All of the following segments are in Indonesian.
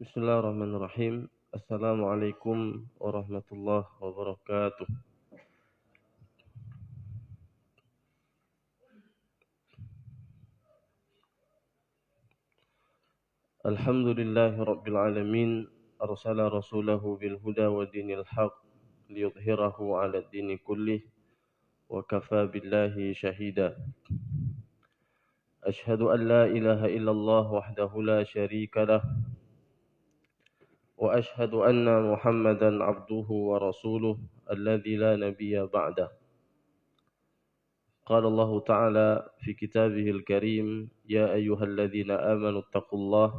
Bismillahirrahmanirrahim. Assalamualaikum warahmatullahi wabarakatuh. Alhamdulillahi rabbil alamin. Arsala rasulahu bil huda wa dinil haq liyudhhirahu 'ala ad-dini kullih wa kafa billahi shahida. Ashhadu an la ilaha illallah wahdahu la syarika lah wa ashhadu anna Muhammadan 'abduhu wa rasuluh alladzi la nabiyya ba'dah. قال الله تعالى في كتابه الكريم يا أيها الذين آمنوا اتقوا الله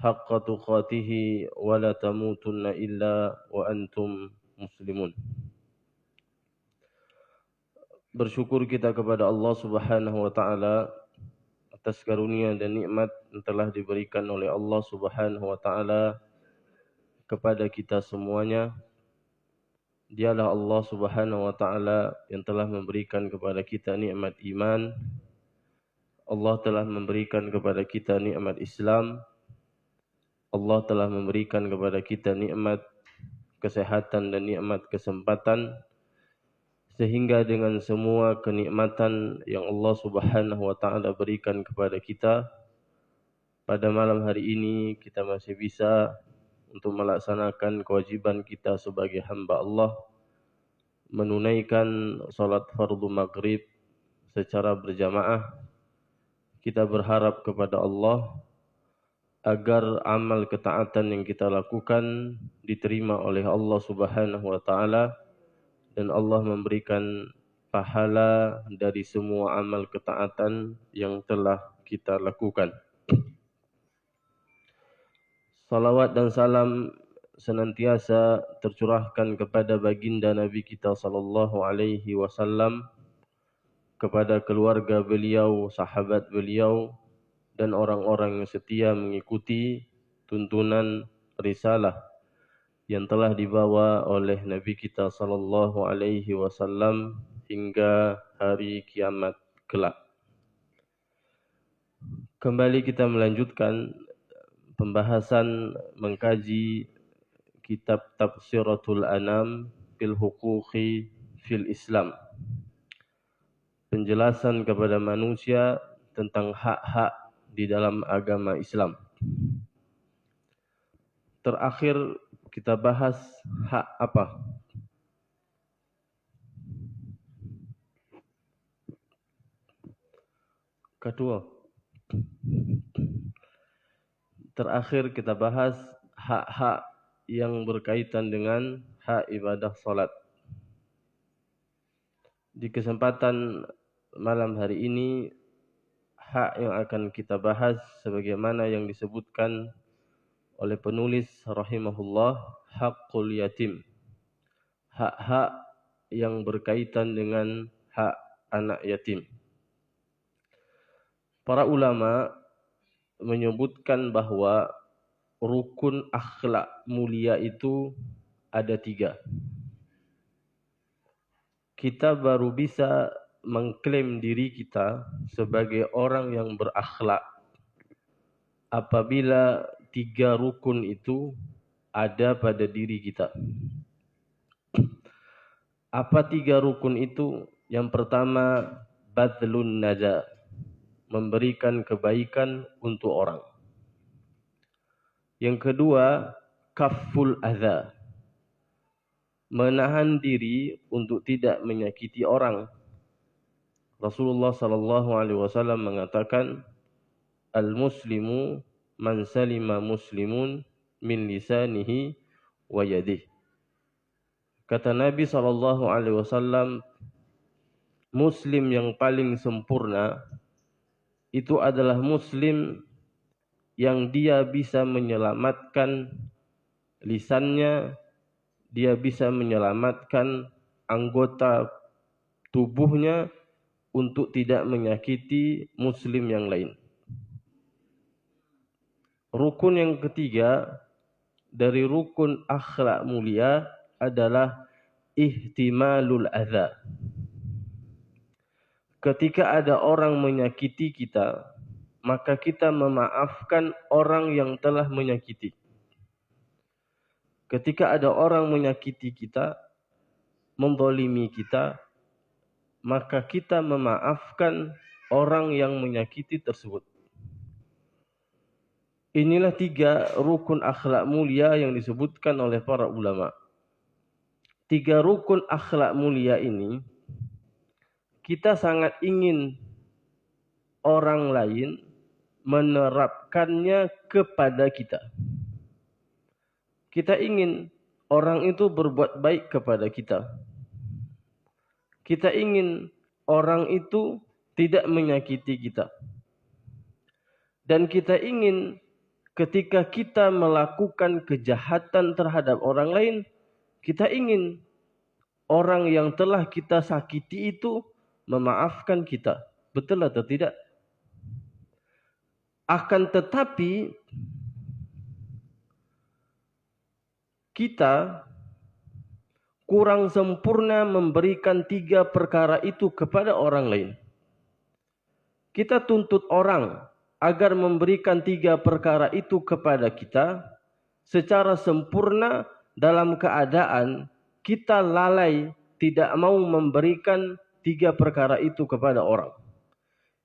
حق تقاته ولا تموتن إلا وأنتم مسلمون. Bersyukur kita kepada Allah Subhanahu wa taala atas karunia dan nikmat yang telah diberikan oleh Allah Subhanahu wa taala kepada kita semuanya. Dialah Allah Subhanahu wa taala yang telah memberikan kepada kita nikmat iman. Allah telah memberikan kepada kita nikmat Islam. Allah telah memberikan kepada kita nikmat kesehatan dan nikmat kesempatan, sehingga dengan semua kenikmatan yang Allah Subhanahu wa taala berikan kepada kita, pada malam hari ini kita masih bisa untuk melaksanakan kewajiban kita sebagai hamba Allah, menunaikan salat fardu maghrib secara berjamaah. Kita berharap kepada Allah agar amal ketaatan yang kita lakukan diterima oleh Allah Subhanahu wa taala dan Allah memberikan pahala dari semua amal ketaatan yang telah kita lakukan. Salawat dan salam senantiasa tercurahkan kepada baginda Nabi kita sallallahu alaihi wasallam, kepada keluarga beliau, sahabat beliau, dan orang-orang yang setia mengikuti tuntunan risalah yang telah dibawa oleh Nabi kita sallallahu alaihi wasallam hingga hari kiamat kelak. Kembali kita melanjutkan pembahasan mengkaji kitab Tafsiratul Anam fil Huquqi fil Islam. Penjelasan kepada manusia tentang hak-hak di dalam agama Islam. Terakhir kita bahas hak apa? Kedua. Terakhir kita bahas hak-hak yang berkaitan dengan hak ibadah salat. Di kesempatan malam hari ini, hak yang akan kita bahas sebagaimana yang disebutkan oleh penulis rahimahullah, haqqul yatim. Hak-hak yang berkaitan dengan hak anak yatim. Para ulama menyebutkan bahwa rukun akhlak mulia itu ada 3. Kita baru bisa mengklaim diri kita sebagai orang yang berakhlak apabila 3 rukun itu ada pada diri kita. Apa 3 rukun itu? Yang pertama, badlun nada, memberikan kebaikan untuk orang. Yang kedua, kafful adza, menahan diri untuk tidak menyakiti orang. Rasulullah sallallahu alaihi wasallam mengatakan, al-muslimu man salima muslimun min lisanihi wa yadihi. Kata Nabi sallallahu alaihi wasallam, muslim yang paling sempurna itu adalah muslim yang dia bisa menyelamatkan lisannya, dia bisa menyelamatkan anggota tubuhnya untuk tidak menyakiti muslim yang lain. Rukun yang ketiga dari rukun akhlak mulia adalah ihtimalul adza. Ketika ada orang menyakiti kita, maka kita memaafkan orang yang telah menyakiti. Ketika ada orang menyakiti kita, menzalimi kita, maka kita memaafkan orang yang menyakiti tersebut. Inilah 3 rukun akhlak mulia yang disebutkan oleh para ulama. 3 rukun akhlak mulia ini, kita sangat ingin orang lain menerapkannya kepada kita. Kita ingin orang itu berbuat baik kepada kita. Kita ingin orang itu tidak menyakiti kita. Dan kita ingin ketika kita melakukan kejahatan terhadap orang lain, kita ingin orang yang telah kita sakiti itu memaafkan kita. Betul atau tidak? Akan tetapi kita kurang sempurna memberikan 3 perkara itu kepada orang lain. Kita tuntut orang agar memberikan 3 perkara itu kepada kita secara sempurna dalam keadaan kita lalai tidak mau memberikan 3 perkara itu kepada orang.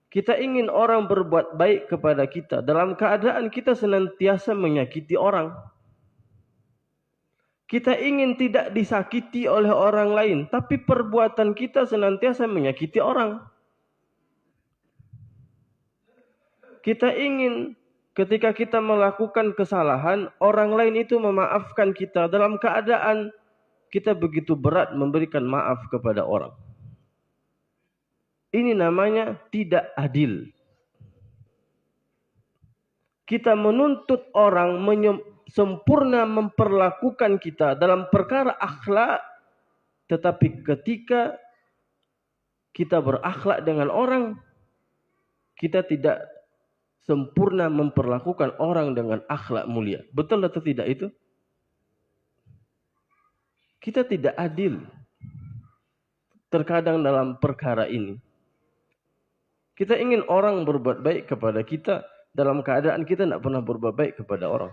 Kita ingin orang berbuat baik kepada kita dalam keadaan kita senantiasa menyakiti orang. Kita ingin tidak disakiti oleh orang lain, tapi perbuatan kita senantiasa menyakiti orang. Kita ingin ketika kita melakukan kesalahan, orang lain itu memaafkan kita dalam keadaan kita begitu berat memberikan maaf kepada orang. Ini namanya tidak adil. Kita menuntut orang sempurna memperlakukan kita dalam perkara akhlak, tetapi ketika kita berakhlak dengan orang, kita tidak sempurna memperlakukan orang dengan akhlak mulia. Betul atau tidak itu? Kita tidak adil terkadang dalam perkara ini. Kita ingin orang berbuat baik kepada kita dalam keadaan kita tidak pernah berbuat baik kepada orang.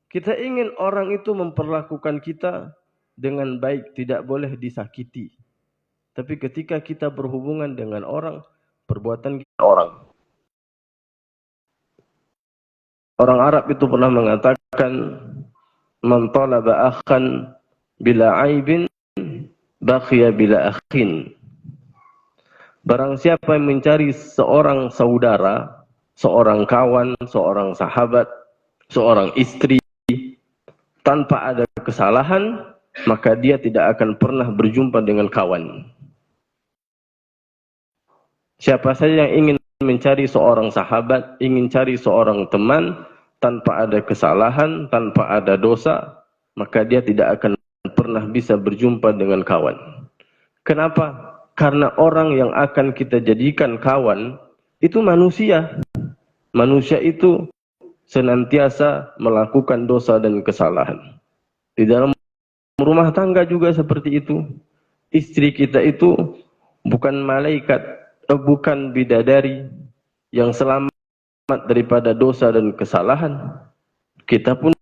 Kita ingin orang itu memperlakukan kita dengan baik, tidak boleh disakiti. Tapi ketika kita berhubungan dengan orang, perbuatan kita orang. Orang Arab itu pernah mengatakan, man talaba akhan bila aibin, baqiya bila akhin. Barang siapa yang mencari seorang saudara, seorang kawan, seorang sahabat, seorang istri, tanpa ada kesalahan, maka dia tidak akan pernah berjumpa dengan kawan. Siapa saja yang ingin mencari seorang sahabat, ingin cari seorang teman, tanpa ada kesalahan, tanpa ada dosa, maka dia tidak akan pernah bisa berjumpa dengan kawan. Kenapa? Karena orang yang akan kita jadikan kawan, itu manusia. Manusia itu senantiasa melakukan dosa dan kesalahan. Di dalam rumah tangga juga seperti itu. Istri kita itu bukan malaikat, bukan bidadari yang selamat daripada dosa dan kesalahan. Kita pun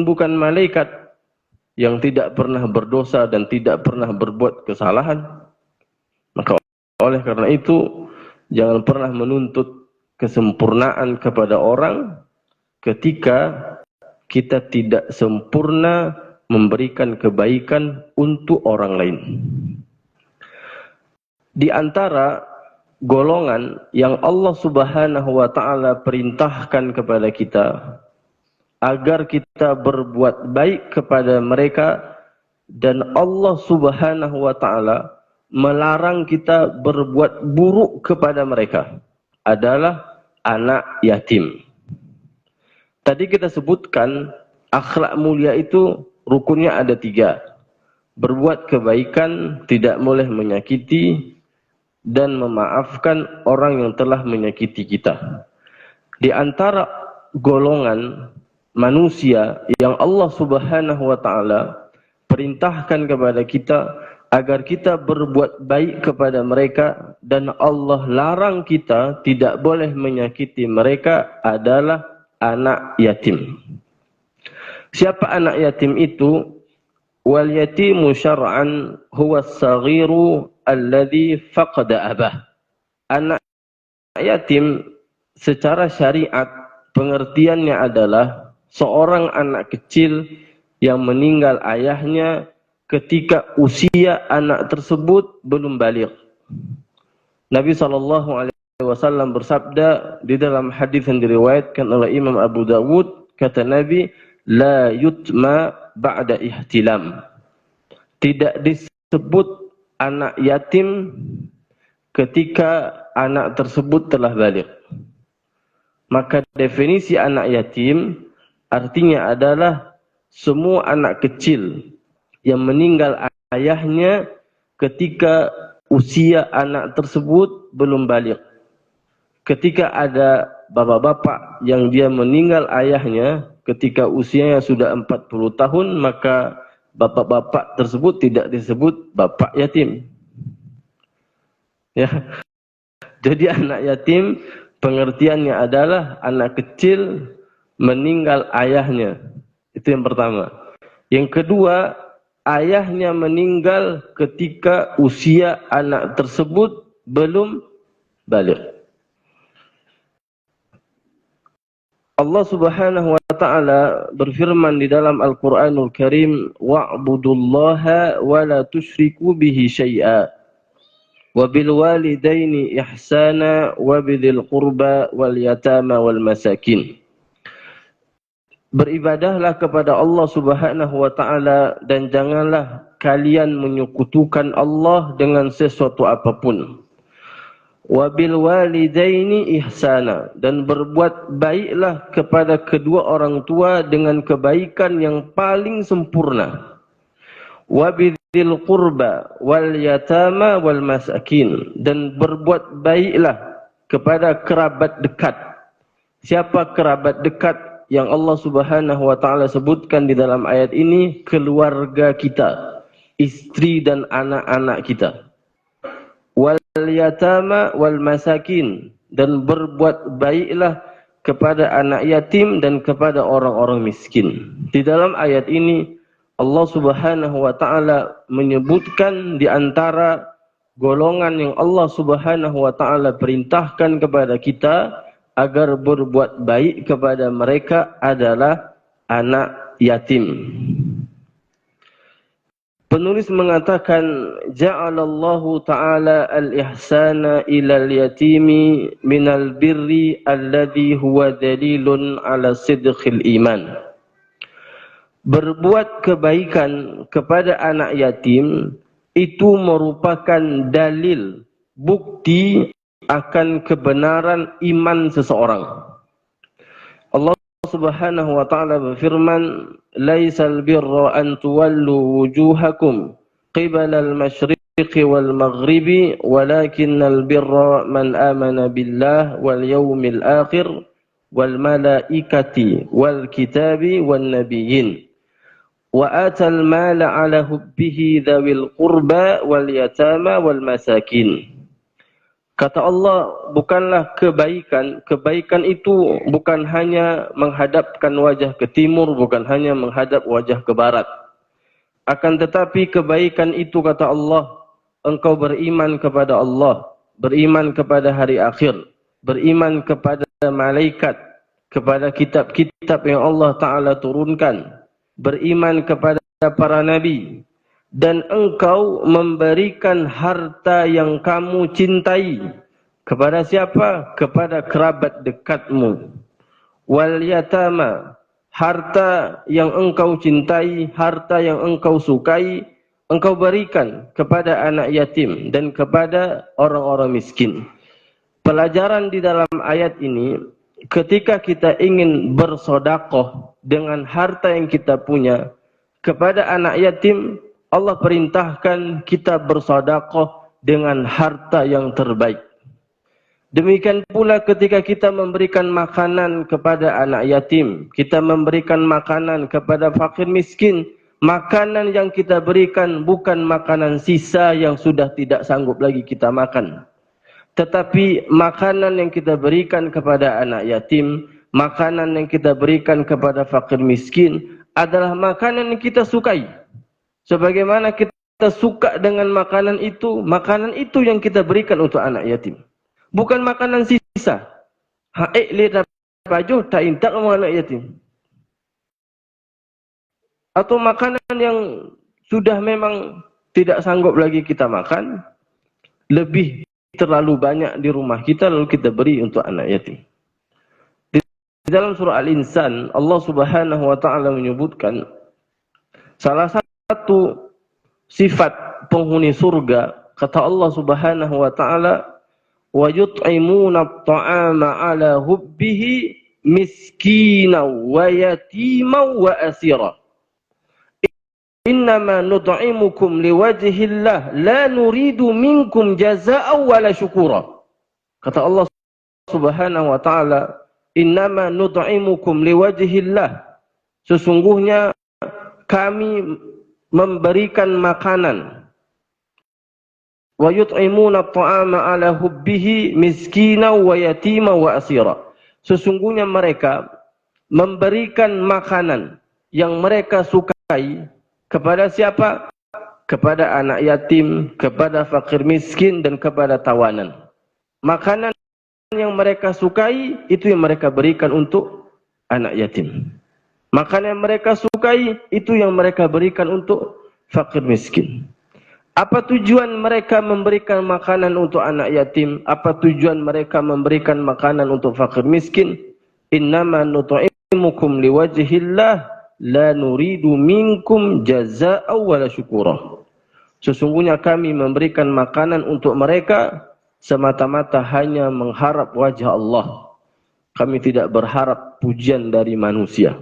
bukan malaikat yang tidak pernah berdosa dan tidak pernah berbuat kesalahan. Maka oleh karena itu, jangan pernah menuntut kesempurnaan kepada orang ketika kita tidak sempurna memberikan kebaikan untuk orang lain. Di antara golongan yang Allah Subhanahu wa taala perintahkan kepada kita agar kita berbuat baik kepada mereka, dan Allah Subhanahu wa taala melarang kita berbuat buruk kepada mereka, adalah anak yatim. Tadi kita sebutkan akhlak mulia itu rukunnya ada 3. Berbuat kebaikan, tidak boleh menyakiti, dan memaafkan orang yang telah menyakiti kita. Di antara golongan manusia yang Allah Subhanahu wa taala perintahkan kepada kita agar kita berbuat baik kepada mereka, dan Allah larang kita tidak boleh menyakiti mereka adalah anak yatim. Siapa anak yatim itu? Wal yatimu syar'an huwa as-saghiru alladhi faqada abah. Anak yatim secara syariat pengertiannya adalah seorang anak kecil yang meninggal ayahnya ketika usia anak tersebut belum baligh. Nabi SAW bersabda di dalam hadis yang diriwayatkan oleh Imam Abu Dawud, kata Nabi, la yutma ba'da ihtilam. Tidak disebut anak yatim ketika anak tersebut telah baligh. Maka definisi anak yatim artinya adalah semua anak kecil yang meninggal ayahnya ketika usia anak tersebut belum baligh. Ketika ada bapak-bapak yang dia meninggal ayahnya ketika usianya sudah 40 tahun, maka bapak-bapak tersebut tidak disebut bapak yatim. Ya. Jadi anak yatim pengertiannya adalah anak kecil meninggal ayahnya. Itu yang pertama. Yang kedua, ayahnya meninggal ketika usia anak tersebut belum baligh. Allah Subhanahu wa taala berfirman di dalam Al-Qur'anul Karim, wa'budullaha wa la tusyriku bihi syai'a wa bil walidaini ihsana wa bidzil qurba wal yatama wal masakin. Beribadahlah kepada Allah Subhanahu wa taala dan janganlah kalian menyekutukan Allah dengan sesuatu apapun. Wabil walidaini ihsana, dan berbuat baiklah kepada kedua orang tua dengan kebaikan yang paling sempurna. Wabil qurba wal yatama wal masakin, dan berbuat baiklah kepada kerabat dekat. Siapa kerabat dekat yang Allah Subhanahu wa taala sebutkan di dalam ayat ini? Keluarga kita, istri dan anak-anak kita. Wal yatama wal masakin, dan berbuat baiklah kepada anak yatim dan kepada orang-orang miskin. Di dalam ayat ini Allah Subhanahu wa taala menyebutkan di antara golongan yang Allah Subhanahu wa taala perintahkan kepada kita agar berbuat baik kepada mereka adalah anak yatim. Penulis mengatakan, ja'alallahu ta'ala al-ihsana ilal yatimi minal birri alladhi huwa dalilun ala sidqil iman. Berbuat kebaikan kepada anak yatim itu merupakan dalil, bukti akan kebenaran iman seseorang. Allah Subhanahu wa ta'ala berfirman, laisal birra an tuwallu wujuhakum qibalal masyriqi wal maghribi walakinnal birra man amana billah wal yawmil akhir wal malaikati wal kitabi wan nabiyyin wa atal mala ala hubbihi dhawil qurba wal yatama wal masakin. Kata Allah, bukanlah kebaikan itu bukan hanya menghadapkan wajah ke timur, bukan hanya menghadap wajah ke barat. Akan tetapi kebaikan itu, kata Allah, engkau beriman kepada Allah, beriman kepada hari akhir, beriman kepada malaikat, kepada kitab-kitab yang Allah Ta'ala turunkan, beriman kepada para nabi, dan engkau memberikan harta yang kamu cintai. Kepada siapa? Kepada kerabat dekatmu. Wal yatama, harta yang engkau cintai, harta yang engkau sukai, engkau berikan kepada anak yatim dan kepada orang-orang miskin. Pelajaran di dalam ayat ini, ketika kita ingin bersedekah dengan harta yang kita punya kepada anak yatim, Allah perintahkan kita bersedekah dengan harta yang terbaik. Demikian pula ketika kita memberikan makanan kepada anak yatim, kita memberikan makanan kepada fakir miskin, makanan yang kita berikan bukan makanan sisa yang sudah tidak sanggup lagi kita makan, tetapi makanan yang kita berikan kepada anak yatim, makanan yang kita berikan kepada fakir miskin adalah makanan yang kita sukai. Sebagaimana kita suka dengan makanan itu yang kita berikan untuk anak yatim. Bukan makanan sisa. Haik lihat baju tak intak sama anak yatim. Atau makanan yang sudah memang tidak sanggup lagi kita makan, lebih terlalu banyak di rumah kita lalu kita beri untuk anak yatim. Di dalam surah Al-Insan, Allah Subhanahu wa taala menyebutkan salah satu sifat penghuni surga, kata Allah Subhanahu wa taala, wa yut'imuna at-ta'ama 'ala hubbihi miskinan wa yatiman wa asira. Innama nut'imukum liwajhillah la nuridu minkum jazaa'an wala syukura. Kata Allah Subhanahu wa taala, innama nut'imukum liwajhillah. Sesungguhnya kami memberikan makanan. Wa yut'imuna at-ta'ama 'ala hubbihi miskinan wa yatiman wa asira. Sesungguhnya mereka memberikan makanan yang mereka sukai kepada siapa? Kepada anak yatim, kepada fakir miskin, dan kepada tawanan. Makanan yang mereka sukai, itu yang mereka berikan untuk anak yatim. Makanan yang mereka sukai, itu yang mereka berikan untuk fakir miskin. Apa tujuan mereka memberikan makanan untuk anak yatim? Apa tujuan mereka memberikan makanan untuk fakir miskin? Innama nut'imukum liwajhillah la nuridu minkum jazaa'an wala syukura. Sesungguhnya kami memberikan makanan untuk mereka semata-mata hanya mengharap wajah Allah. Kami tidak berharap pujian dari manusia.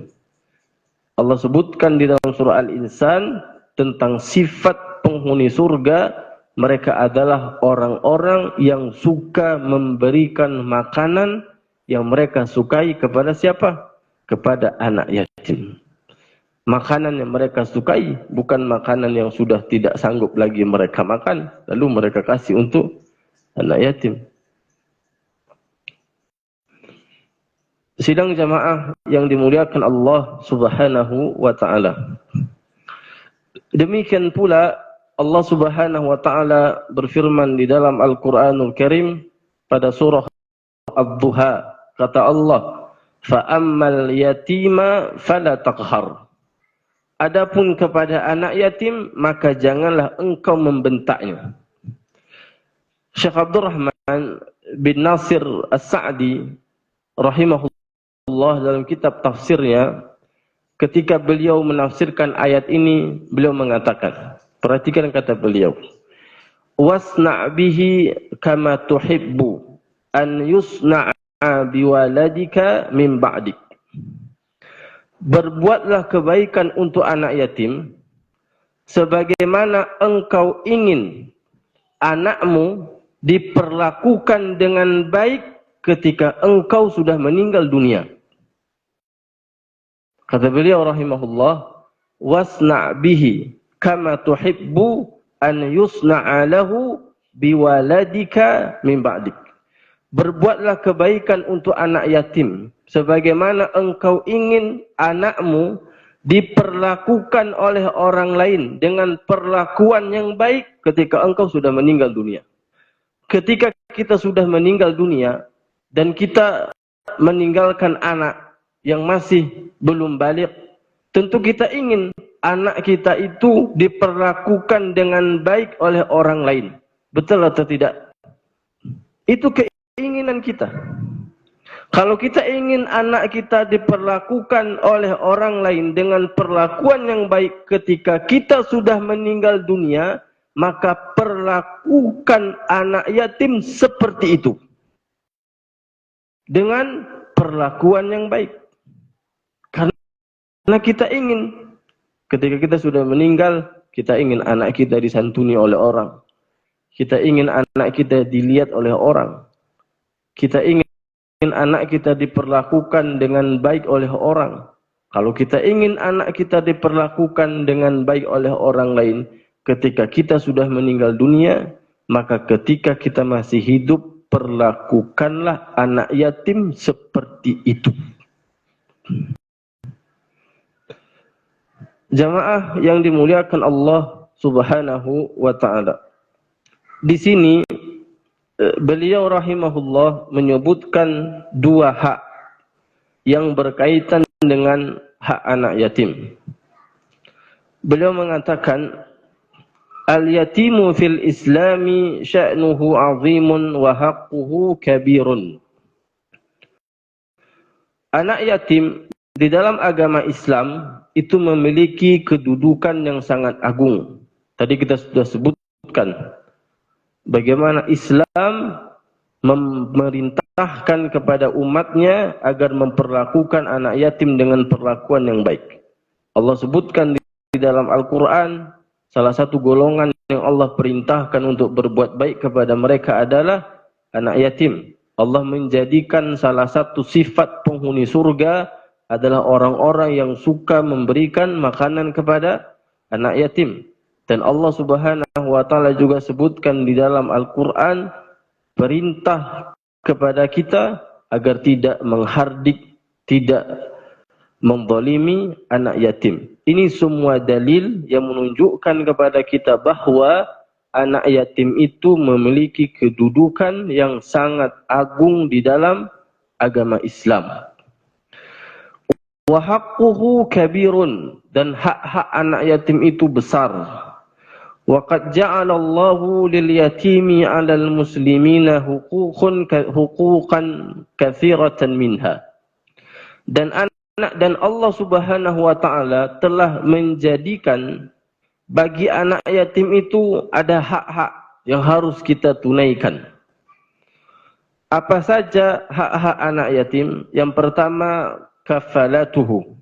Allah sebutkan di dalam surah Al-Insan tentang sifat penghuni surga, mereka adalah orang-orang yang suka memberikan makanan yang mereka sukai kepada siapa? Kepada anak yatim. Makanan yang mereka sukai bukan makanan yang sudah tidak sanggup lagi mereka makan, lalu mereka kasih untuk anak yatim. Sidang jamaah yang dimuliakan Allah Subhanahu wa taala. Demikian pula Allah Subhanahu wa taala berfirman di dalam Al-Qur'anul Karim pada surah Ad-Duha, kata Allah, "Fa ammal yatima fala taqhar." Adapun kepada anak yatim, maka janganlah engkau membentaknya. Syekh Abdurrahman bin Nasir As-Sa'di rahimahullah dalam kitab tafsirnya, ketika beliau menafsirkan ayat ini, beliau mengatakan, perhatikan kata beliau, wasna' bihi kama tuhibbu an yusna'a biwaladika min ba'dik. Berbuatlah kebaikan untuk anak yatim sebagaimana engkau ingin anakmu diperlakukan dengan baik ketika engkau sudah meninggal dunia. Kata beliau rahimahullah, wasna' bihi kama tuhibbu an yusna'a lahu biwaladika min ba'dik. Berbuatlah kebaikan untuk anak yatim sebagaimana engkau ingin anakmu diperlakukan oleh orang lain dengan perlakuan yang baik ketika engkau sudah meninggal dunia. Ketika kita sudah meninggal dunia dan kita meninggalkan anak yang masih belum baligh, tentu kita ingin anak kita itu diperlakukan dengan baik oleh orang lain. Betul atau tidak? Itu keinginan kita. Kalau kita ingin anak kita diperlakukan oleh orang lain dengan perlakuan yang baik ketika kita sudah meninggal dunia, maka perlakukan anak yatim seperti itu. Dengan perlakuan yang baik. Karena kita ingin ketika kita sudah meninggal, kita ingin anak kita disantuni oleh orang. Kita ingin anak kita dilihat oleh orang. Kita ingin anak kita diperlakukan dengan baik oleh orang. Kalau kita ingin anak kita diperlakukan dengan baik oleh orang lain ketika kita sudah meninggal dunia, maka ketika kita masih hidup, perlakukanlah anak yatim seperti itu. Jamaah yang dimuliakan Allah Subhanahu wa ta'ala. Di sini beliau rahimahullah menyebutkan dua hak yang berkaitan dengan hak anak yatim. Beliau mengatakan, al-yatimu fil islami sya'nuhu 'azimun wa haqquhu kabirun. Anak yatim di dalam agama Islam itu memiliki kedudukan yang sangat agung. Tadi kita sudah sebutkan bagaimana Islam memerintahkan kepada umatnya agar memperlakukan anak yatim dengan perlakuan yang baik. Allah sebutkan di dalam Al-Quran, salah satu golongan yang Allah perintahkan untuk berbuat baik kepada mereka adalah anak yatim. Allah menjadikan salah satu sifat penghuni surga adalah orang-orang yang suka memberikan makanan kepada anak yatim. Dan Allah Subhanahu wa ta'ala juga sebutkan di dalam Al-Quran perintah kepada kita agar tidak menghardik, tidak menzalimi anak yatim. Ini semua dalil yang menunjukkan kepada kita bahwa anak yatim itu memiliki kedudukan yang sangat agung di dalam agama Islam. Wa haqquhu kabirun, dan hak-hak anak yatim itu besar. Wa qad ja'alallahu lil yatimi 'alal muslimina huquqan katsiratan minha. Dan Allah Subhanahu wa ta'ala telah menjadikan bagi anak yatim itu ada hak-hak yang harus kita tunaikan. Apa saja hak-hak anak yatim? Yang pertama, kafalatuhu.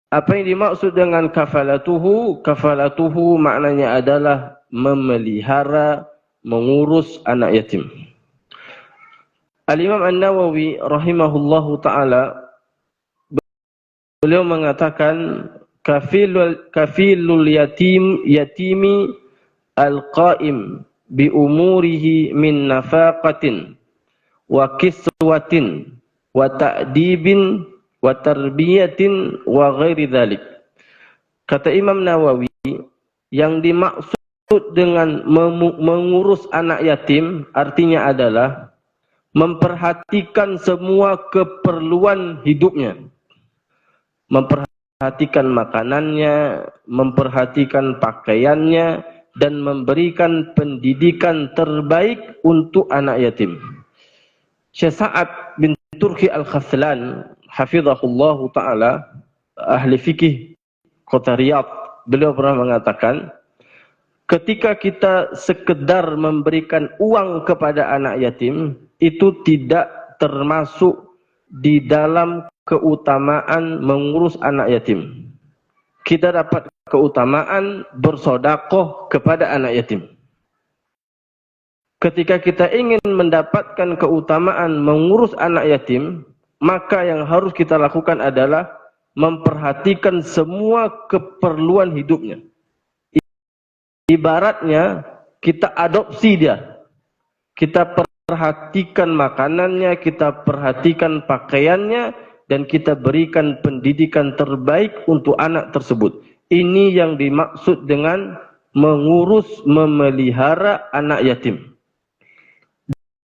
Apa yang dimaksud dengan kafalatuhu? Kafalatuhu maknanya adalah memelihara, mengurus anak yatim. Al-Imam An-Nawawi rahimahullahu ta'ala, beliau mengatakan, kafilul yatimi al-qa'im bi umurihi min nafaqatin wa kiswatin wa ta'dibin wa tarbiyatin wa ghairi dhalik. Kata Imam Nawawi, yang dimaksud dengan mengurus anak yatim artinya adalah memperhatikan semua keperluan hidupnya. Memperhatikan makanannya, memperhatikan pakaiannya, dan memberikan pendidikan terbaik untuk anak yatim. Syekh Sa'ad bin Turki Al-Khaslan hafizahullahu ta'ala, ahli fikih kota Riyadh, beliau pernah mengatakan, ketika kita sekedar memberikan uang kepada anak yatim, itu tidak termasuk di dalam keutamaan mengurus anak yatim. Kita dapat keutamaan bersedekah kepada anak yatim. Ketika kita ingin mendapatkan keutamaan mengurus anak yatim, maka yang harus kita lakukan adalah memperhatikan semua keperluan hidupnya. Ibaratnya kita adopsi dia. Kita perhatikan makanannya, kita perhatikan pakaiannya, dan kita berikan pendidikan terbaik untuk anak tersebut. Ini yang dimaksud dengan mengurus, memelihara anak yatim.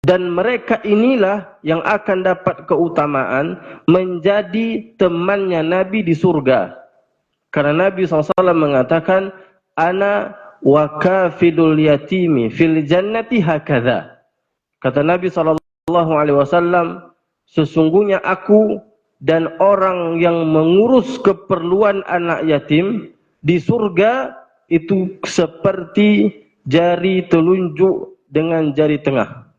Dan mereka inilah yang akan dapat keutamaan menjadi temannya Nabi di surga. Karena Nabi SAW mengatakan, ana wa kafilul yatimi fil jannati hakadha. Kata Nabi SAW, sesungguhnya aku dan orang yang mengurus keperluan anak yatim di surga itu seperti jari telunjuk dengan jari tengah.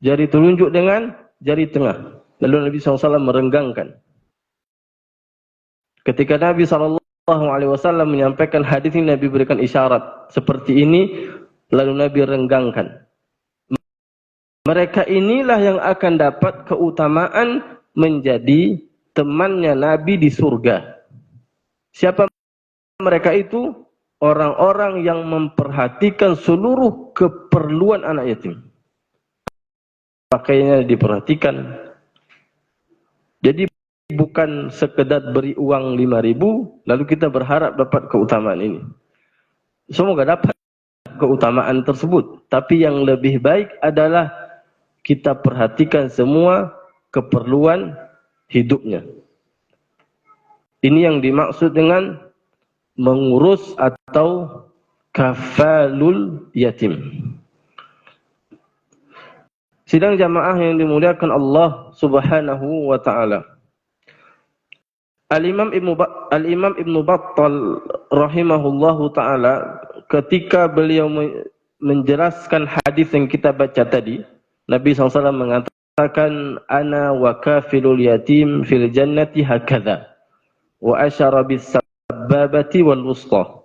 Jari telunjuk dengan jari tengah. Lalu Nabi SAW merenggangkan. Ketika Nabi SAW menyampaikan hadis ini, Nabi berikan isyarat seperti ini, lalu Nabi renggangkan. Mereka inilah yang akan dapat keutamaan menjadi temannya Nabi di surga. Siapa mereka itu? Orang-orang yang memperhatikan seluruh keperluan anak yatim. Pakaiannya diperhatikan. Jadi bukan sekedar beri uang 5.000 lalu kita berharap dapat keutamaan ini. Semoga dapat keutamaan tersebut. Tapi yang lebih baik adalah kita perhatikan semua keperluan hidupnya. Ini yang dimaksud dengan mengurus atau kafalul yatim. Sidang jamaah yang dimuliakan Allah Subhanahu wa taala. Al-Imam Ibnu Battal rahimahullahu taala ketika beliau menjelaskan hadis yang kita baca tadi, Nabi SAW mengatakan ana wa kafilul yatim fil jannati hakadha wa asyara bis sababati wal wusta.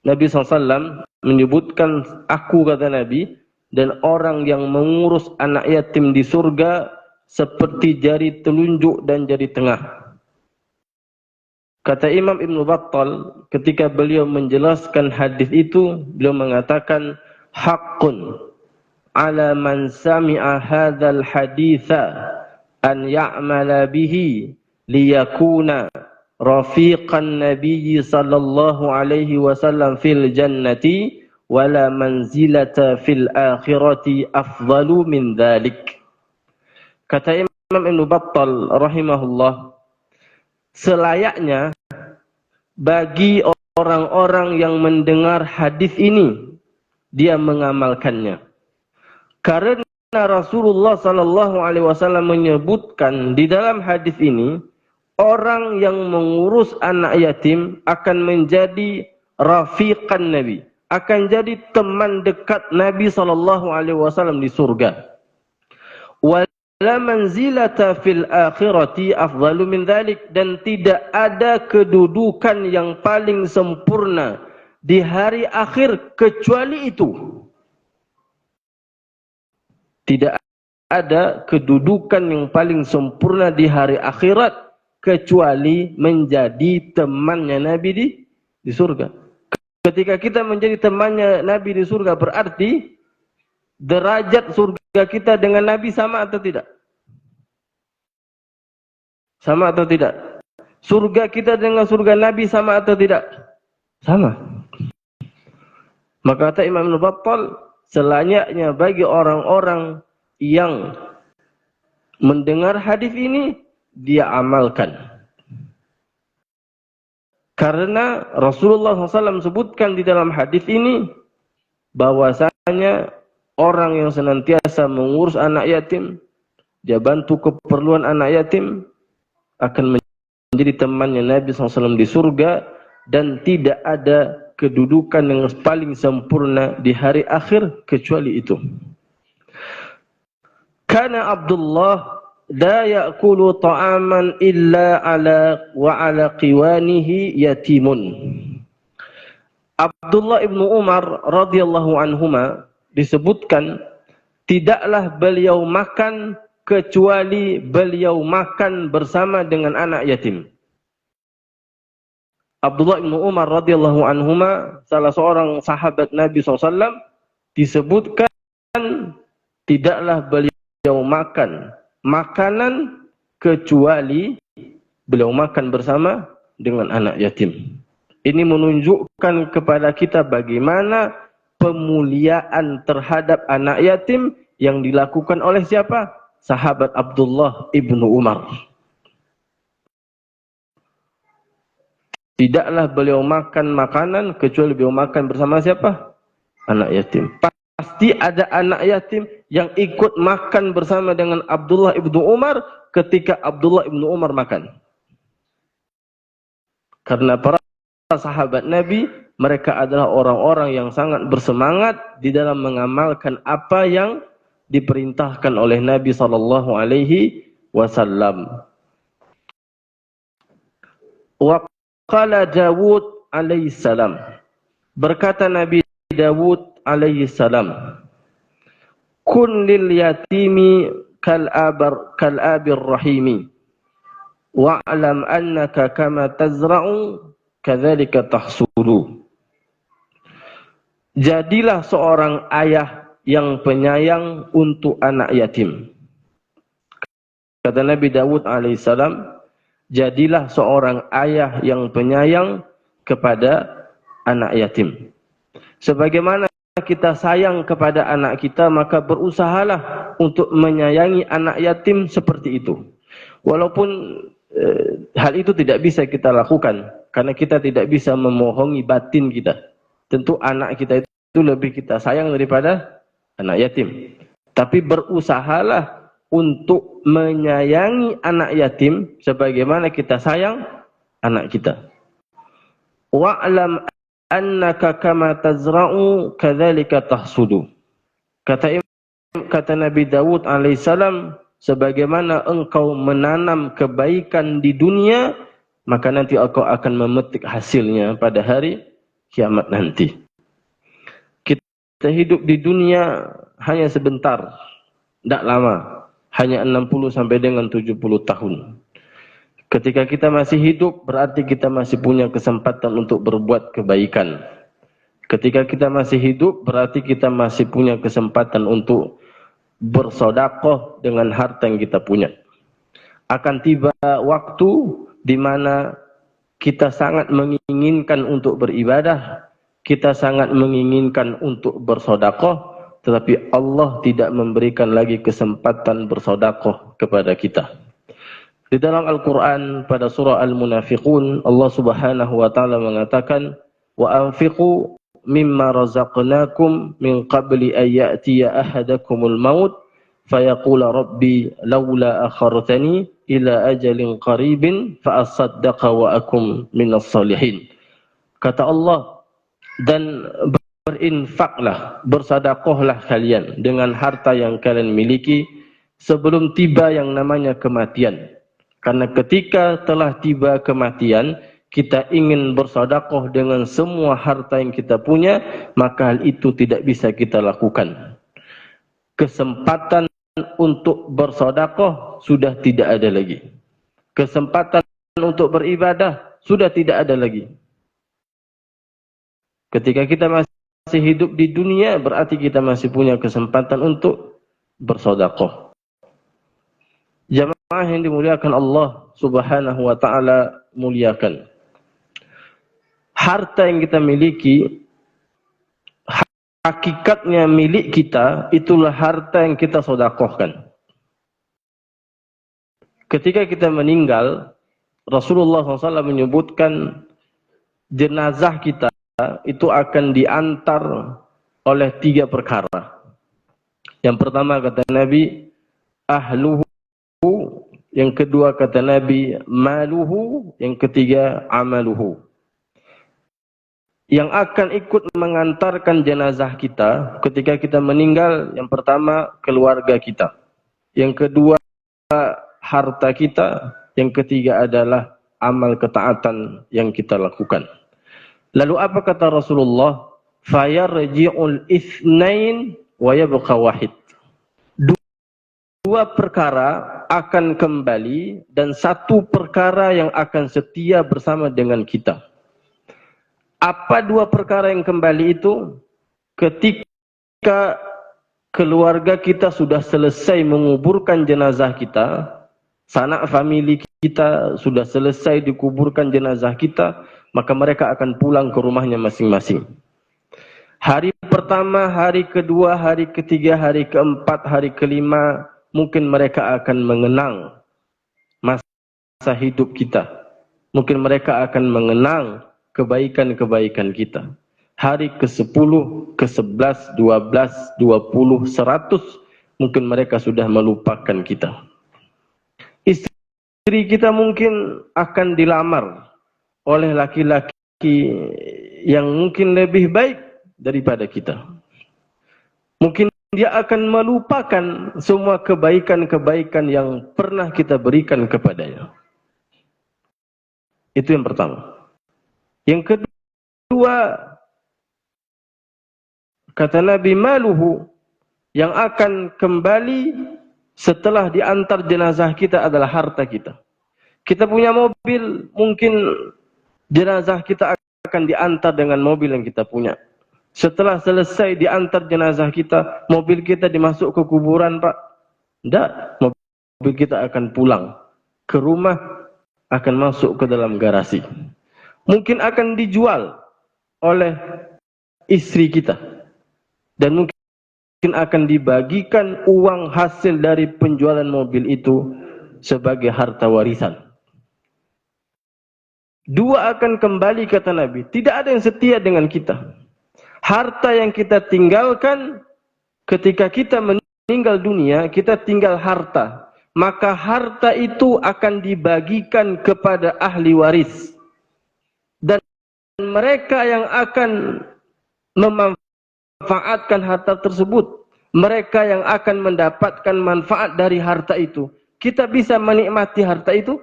Nabi SAW menyebutkan aku, kata Nabi, dan orang yang mengurus anak yatim di surga seperti jari telunjuk dan jari tengah. Kata Imam Ibnu Battal ketika beliau menjelaskan hadis itu, beliau mengatakan haqqun ala man sami'a hadzal haditsa an ya'mala bihi liyakuna rafiqan nabiyyi sallallahu alaihi wasallam fil jannati wala manzilata fil akhirati afdalu min dzalik. Kata Imam Ibnu Battal rahimahullah, selayaknya bagi orang-orang yang mendengar hadis ini dia mengamalkannya. Karena Rasulullah sallallahu alaihi wasallam menyebutkan di dalam hadis ini, orang yang mengurus anak yatim akan menjadi rafiqan Nabi, akan jadi teman dekat Nabi sallallahu alaihi wasallam di surga. Wala manzilata fil akhirati afdalu min dzalik, dan tidak ada kedudukan yang paling sempurna di hari akhir kecuali itu. Tidak ada kedudukan yang paling sempurna di hari akhirat kecuali menjadi temannya Nabi di surga. Ketika kita menjadi temannya Nabi di surga, berarti derajat surga kita dengan Nabi sama atau tidak? Sama atau tidak? Surga kita dengan surga Nabi sama atau tidak? Sama. Maka kata Imam Ibnu Battal, selayaknya bagi orang-orang yang mendengar hadis ini dia amalkan. Karena Rasulullah SAW sebutkan di dalam hadis ini bahwasanya orang yang senantiasa mengurus anak yatim, dia bantu keperluan anak yatim, akan menjadi temannya Nabi SAW di surga, dan tidak ada kedudukan yang paling sempurna di hari akhir kecuali itu. Kana Abdullah la ya'kulu ta'aman illa ala qiwanihi yatimun. Abdullah ibnu Umar radhiyallahu anhuma disebutkan tidaklah beliau makan kecuali beliau makan bersama dengan anak yatim. Abdullah ibnu Umar radhiyallahu anhuma, salah seorang sahabat Nabi SAW, disebutkan tidaklah beliau makan makanan kecuali beliau makan bersama dengan anak yatim. Ini menunjukkan kepada kita bagaimana pemuliaan terhadap anak yatim yang dilakukan oleh siapa? Sahabat Abdullah ibnu Umar. Tidaklah beliau makan makanan kecuali beliau makan bersama siapa? Anak yatim. Pasti ada anak yatim yang ikut makan bersama dengan Abdullah ibnu Umar ketika Abdullah ibnu Umar makan. Karena para sahabat Nabi, mereka adalah orang-orang yang sangat bersemangat di dalam mengamalkan apa yang diperintahkan oleh Nabi sallallahu alaihi wasallam. Wa qala Dawud alaihi salam. Berkata Nabi Dawud alaihi salam, kun lil yatimi kal abir rahimi wa'lam annaka kama tazra'u kadzalika tahsudu. Jadilah seorang ayah yang penyayang untuk anak yatim. Kata Nabi Dawud alaihissalam, jadilah seorang ayah yang penyayang kepada anak yatim. Sebagaimana kita sayang kepada anak kita, maka berusahalah untuk menyayangi anak yatim seperti itu. Walaupun hal itu tidak bisa kita lakukan, karena kita tidak bisa memohongi batin kita. Tentu anak kita itu lebih kita sayang daripada anak yatim. Tapi berusahalah untuk menyayangi anak yatim sebagaimana kita sayang anak kita. Wa'lam annaka kama tazra'u kadzalika tahsudu. Kata Nabi Dawud alaihissalam, sebagaimana engkau menanam kebaikan di dunia, maka nanti engkau akan memetik hasilnya pada hari kiamat nanti. Kita hidup di dunia hanya sebentar, tidak lama, hanya 60 sampai dengan 70 tahun. Ketika kita masih hidup, berarti kita masih punya kesempatan untuk berbuat kebaikan. Ketika kita masih hidup, berarti kita masih punya kesempatan untuk bersedekah dengan harta yang kita punya. Akan tiba waktu di mana kita sangat menginginkan untuk beribadah, kita sangat menginginkan untuk bersedekah, tetapi Allah tidak memberikan lagi kesempatan bersedekah kepada kita. Di dalam Al-Quran pada surah Al-Munafiqun, Allah Subhanahu wa taala mengatakan, wa anfiqu mimma razaqnakum min qabli an ya'tiya ahadakumul maut fayaqula rabbi laula akhartani ila ajalin qaribin fa asaddaqa wa akum minas salihin. Kata Allah, dan berinfaklah, bersedekahlah kalian dengan harta yang kalian miliki sebelum tiba yang namanya kematian. Karena ketika telah tiba kematian, kita ingin bersedekah dengan semua harta yang kita punya, maka hal itu tidak bisa kita lakukan. Kesempatan untuk bersedekah sudah tidak ada lagi. Kesempatan untuk beribadah sudah tidak ada lagi. Ketika kita masih hidup di dunia, berarti kita masih punya kesempatan untuk bersedekah. Jamaah yang dimuliakan Allah Subhanahu wa taala muliakan. Harta yang kita miliki, hakikatnya milik kita, itulah harta yang kita sedekahkan. Ketika kita meninggal, Rasulullah SAW menyebutkan jenazah kita itu akan diantar oleh 3 perkara. Yang pertama kata Nabi, ahluhu. Yang kedua kata Nabi, maluhu. Yang ketiga, amaluhu. Yang akan ikut mengantarkan jenazah kita ketika kita meninggal, yang pertama keluarga kita, yang kedua harta kita, yang ketiga adalah amal ketaatan yang kita lakukan. Lalu apa kata Rasulullah? Fayarji'ul itsnain wa yabqa wahid. 2 perkara akan kembali dan 1 perkara yang akan setia bersama dengan kita. Apa 2 perkara yang kembali itu? Ketika keluarga kita sudah selesai menguburkan jenazah kita, sanak famili kita sudah selesai dikuburkan jenazah kita, maka mereka akan pulang ke rumahnya masing-masing. Hari pertama, hari kedua, hari ketiga, hari keempat, hari kelima, mungkin mereka akan mengenang masa hidup kita. Mungkin mereka akan mengenang kebaikan-kebaikan kita. Hari ke-10, ke-11, 12, 20, 100, mungkin mereka sudah melupakan kita. Istri kita mungkin akan dilamar oleh laki-laki yang mungkin lebih baik daripada kita. Mungkin dia akan melupakan semua kebaikan-kebaikan yang pernah kita berikan kepadanya. Itu yang pertama. Yang kedua, kata Nabi, maluhu. yang akan kembali setelah diantar jenazah kita adalah harta kita. Kita punya mobil, mungkin jenazah kita akan diantar dengan mobil yang kita punya. Setelah selesai diantar jenazah kita, mobil kita dimasuk ke kuburan, Pak. Tidak, mobil kita akan pulang ke rumah, akan masuk ke dalam garasi. Mungkin akan dijual oleh istri kita. Dan mungkin akan dibagikan uang hasil dari penjualan mobil itu sebagai harta warisan. Dua akan kembali, kata Nabi. Tidak ada yang setia dengan kita. Harta yang kita tinggalkan ketika kita meninggal dunia, kita tinggal harta. Maka harta itu akan dibagikan kepada ahli waris. Dan mereka yang akan memanfaatkan harta tersebut, mereka yang akan mendapatkan manfaat dari harta itu. Kita bisa menikmati harta itu?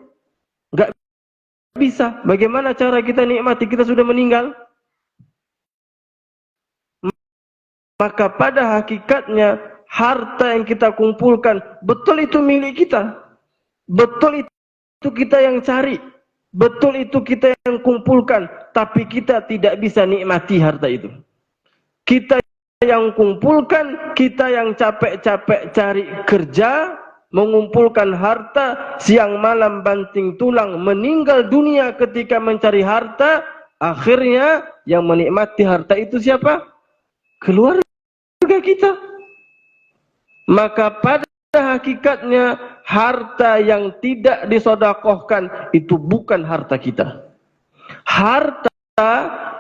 Enggak bisa. Bagaimana cara kita nikmati? Kita sudah meninggal. Maka pada hakikatnya harta yang kita kumpulkan betul itu milik kita. Betul itu kita yang cari. Betul itu kita yang kumpulkan. Tapi kita tidak bisa nikmati harta itu. Kita yang kumpulkan, kita yang capek-capek cari kerja, mengumpulkan harta, siang malam banting tulang, meninggal dunia ketika mencari harta. Akhirnya yang menikmati harta itu siapa? Keluarga kita. Maka pada hakikatnya harta yang tidak disedekahkan itu bukan harta kita. Harta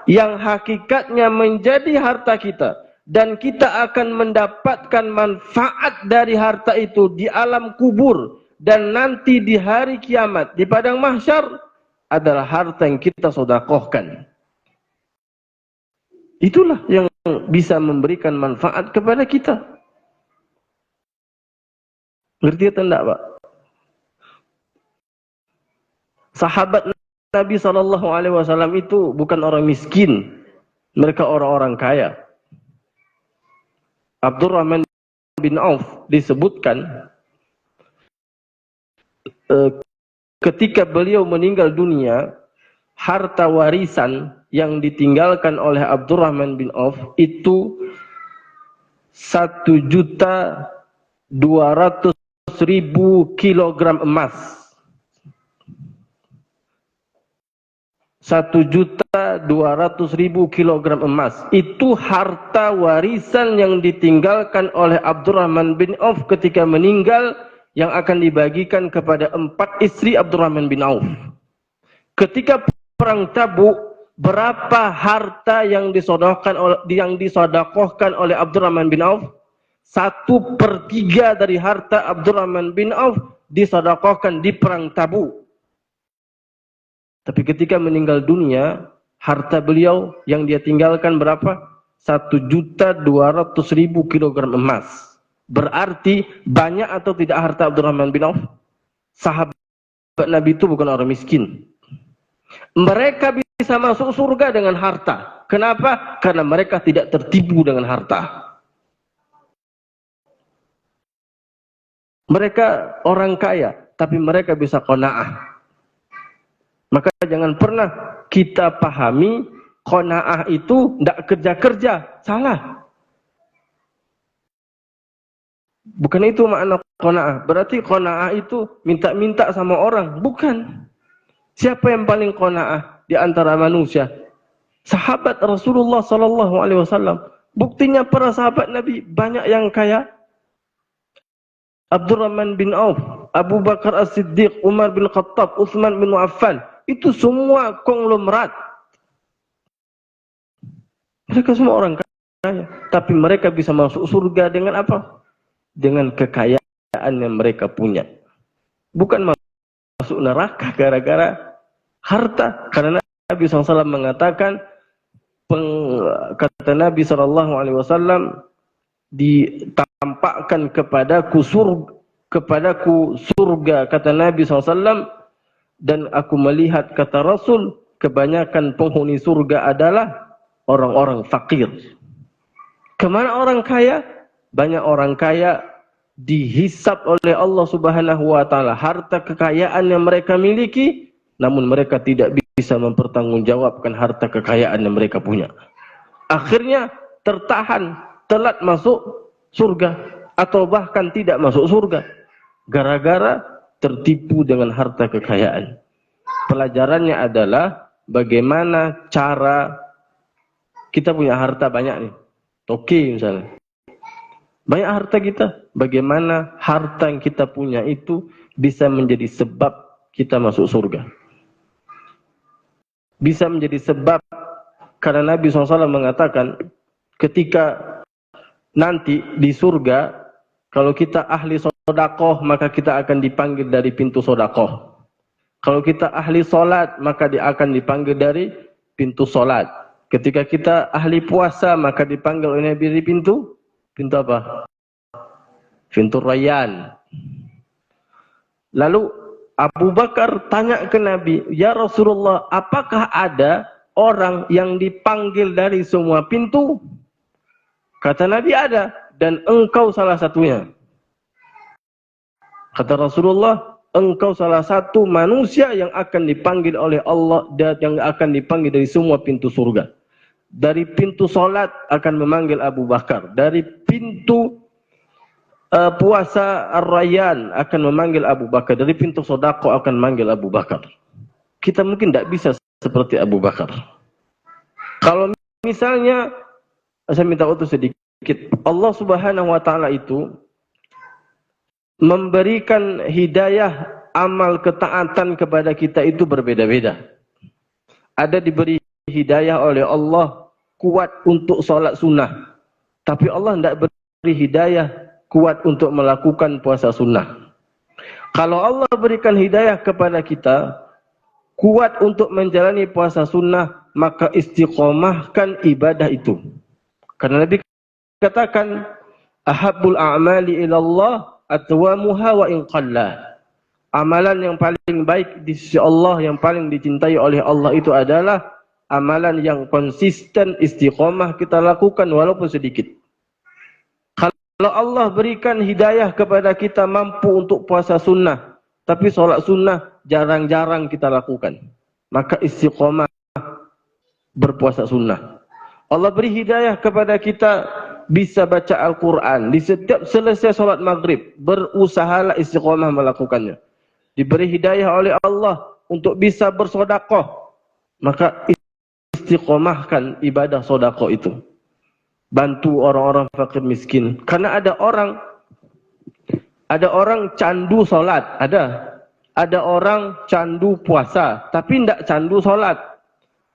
yang hakikatnya menjadi harta kita dan kita akan mendapatkan manfaat dari harta itu di alam kubur dan nanti di hari kiamat di padang mahsyar adalah harta yang kita sedekahkan. Itulah yang bisa memberikan manfaat kepada kita. Ngerti atau enggak, Pak? Sahabat Nabi SAW itu bukan orang miskin. Mereka orang-orang kaya. Abdurrahman bin Auf disebutkan ketika beliau meninggal dunia, harta warisan yang ditinggalkan oleh Abdurrahman bin Auf itu 1.200.000 kilogram emas. 1.200.000 kilogram emas. Itu harta warisan yang ditinggalkan oleh Abdurrahman bin Auf ketika meninggal, yang akan dibagikan kepada 4 istri Abdurrahman bin Auf. Ketika perang Tabuk, berapa harta yang disedekahkan oleh Abdurrahman bin Auf? 1/3 dari harta Abdurrahman bin Auf disedekahkan di perang Tabuk. Tapi ketika meninggal dunia, harta beliau yang dia tinggalkan berapa? 1.200.000 kilogram emas. Berarti banyak atau tidak harta Abdurrahman bin Auf? Sahabat Nabi itu bukan orang miskin. Mereka bisa masuk surga dengan harta. Kenapa? Karena mereka tidak tertipu dengan harta. Mereka orang kaya, tapi mereka bisa qanaah. Maka jangan pernah kita pahami qanaah itu tidak kerja-kerja. Salah. Bukan itu makna qanaah. Berarti qanaah itu minta-minta sama orang. Bukan. Siapa yang paling qanaah di antara manusia? Sahabat Rasulullah SAW. Buktinya para sahabat Nabi banyak yang kaya. Abdurrahman bin Auf, Abu Bakar As-Siddiq, Umar bin Khattab, Utsman bin Affan. Itu semua konglomerat. Mereka semua orang kaya. Tapi mereka bisa masuk surga dengan apa? Dengan kekayaan yang mereka punya. Bukan masuk neraka gara-gara harta. Karena Nabi SAW mengatakan, kata Nabi SAW, ditampakkan kepadaku surga, kata Nabi SAW, dan aku melihat, kata Rasul, kebanyakan penghuni surga adalah orang-orang fakir. Kemana orang kaya? Banyak orang kaya dihisab oleh Allah Subhanahu wa taala harta kekayaan yang mereka miliki, namun mereka tidak bisa mempertanggungjawabkan harta kekayaan yang mereka punya. Akhirnya tertahan, telat masuk surga atau bahkan tidak masuk surga gara-gara tertipu dengan harta kekayaan. Pelajarannya adalah bagaimana cara kita punya harta banyak nih. Oke misalnya. Banyak harta kita, bagaimana harta yang kita punya itu bisa menjadi sebab kita masuk surga. Bisa menjadi sebab, karena Nabi SAW mengatakan ketika nanti di surga, kalau kita ahli sodakoh maka kita akan dipanggil dari pintu sodakoh. Kalau kita ahli solat maka dia akan dipanggil dari pintu solat. Ketika kita ahli puasa maka dipanggil oleh Nabi dari pintu apa? Pintu Rayyan. Lalu Abu Bakar tanya ke Nabi, "Ya Rasulullah, apakah ada orang yang dipanggil dari semua pintu?" Kata Nabi, "Ada, dan engkau salah satunya." Kata Rasulullah, "Engkau salah satu manusia yang akan dipanggil oleh Allah dan yang akan dipanggil dari semua pintu surga." Dari pintu solat akan memanggil Abu Bakar. Dari pintu puasa Ar-Rayyan akan memanggil Abu Bakar. Dari pintu sodako akan memanggil Abu Bakar. Kita mungkin tidak bisa seperti Abu Bakar. Kalau misalnya, saya minta waktu sedikit, Allah Subhanahu wa taala itu memberikan hidayah amal ketaatan kepada kita itu berbeda-beda. Ada diberi hidayah oleh Allah kuat untuk sholat sunnah, tapi Allah tidak beri hidayah kuat untuk melakukan puasa sunnah. Kalau Allah berikan hidayah kepada kita kuat untuk menjalani puasa sunnah, maka istiqomahkan ibadah itu. Karena Nabi katakan, "Ahabbul a'mali ilallah atwamuha wa in qalla." Amalan yang paling baik di sisi Allah, yang paling dicintai oleh Allah itu adalah amalan yang konsisten, istiqomah kita lakukan walaupun sedikit. Kalau Allah berikan hidayah kepada kita mampu untuk puasa sunnah, tapi sholat sunnah jarang-jarang kita lakukan, maka istiqomah berpuasa sunnah. Allah beri hidayah kepada kita bisa baca Al-Quran, di setiap selesai sholat maghrib, berusahalah istiqomah melakukannya. Diberi hidayah oleh Allah untuk bisa bersodakoh, maka istiqomahkan ibadah sodakoh itu. Bantu orang-orang fakir miskin. Karena ada orang candu solat, ada orang candu puasa, tapi tidak candu solat.